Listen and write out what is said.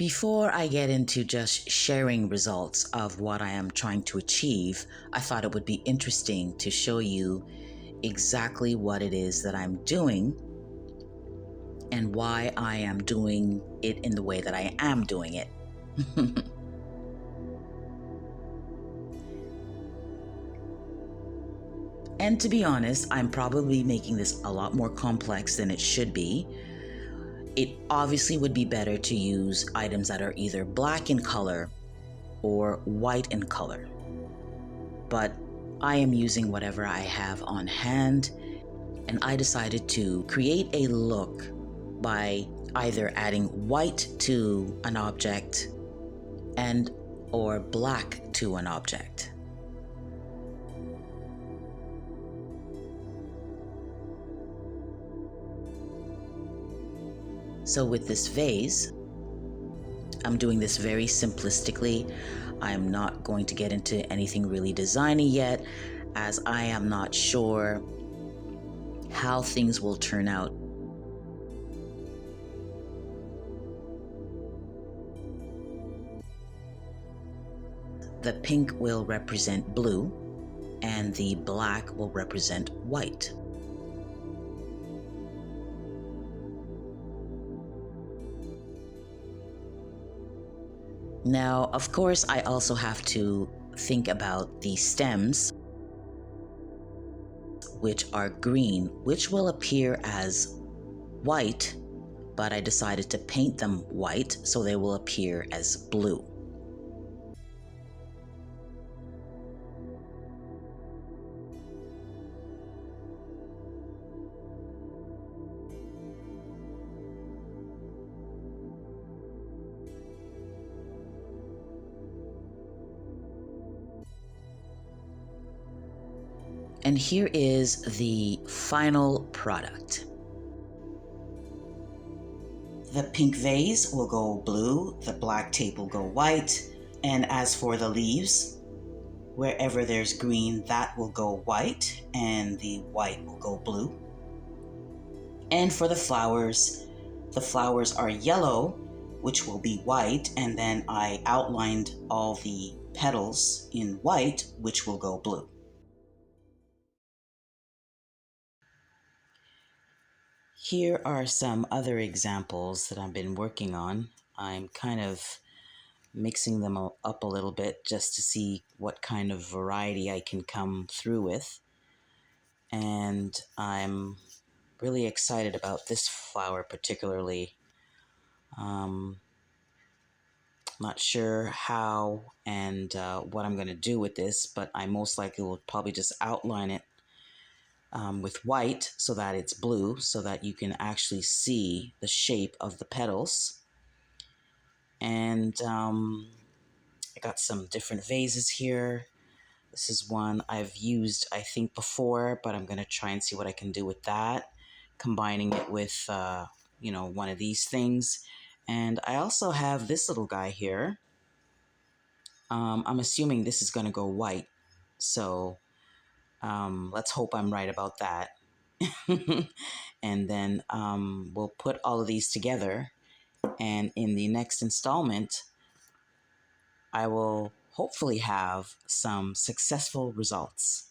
Before I get into just sharing results of what I am trying to achieve, I thought it would be interesting to show you exactly what it is that I'm doing and why I am doing it in the way that I am doing it. And to be honest, I'm probably making this a lot more complex than it should be. It obviously would be better to use items that are either black in color or white in color. But I am using whatever I have on hand, and I decided to create a look by either adding white to an object and or black to an object. So with this vase, I'm doing this very simplistically. I'm not going to get into anything really designy yet, as I am not sure how things will turn out. The pink will represent blue, and the black will represent white. Now, of course, I also have to think about the stems, which are green, which will appear as white, but I decided to paint them white so they will appear as blue. And here is the final product. The pink vase will go blue, the black tape will go white, and as for the leaves, wherever there's green, that will go white, and the white will go blue. And for the flowers are yellow, which will be white, and then I outlined all the petals in white, which will go blue. Here are some other examples that I've been working on. I'm kind of mixing them up a little bit just to see what kind of variety I can come through with. And I'm really excited about this flower particularly. Not sure how and what I'm going to do with this, but I most likely will probably just outline it with white so that it's blue, so that you can actually see the shape of the petals. And I got some different vases here. This is one I've used, I think, before, but I'm going to try and see what I can do with that, combining it with, one of these things. And I also have this little guy here. I'm assuming this is going to go white. So let's hope I'm right about that. And then we'll put all of these together. And in the next installment, I will hopefully have some successful results.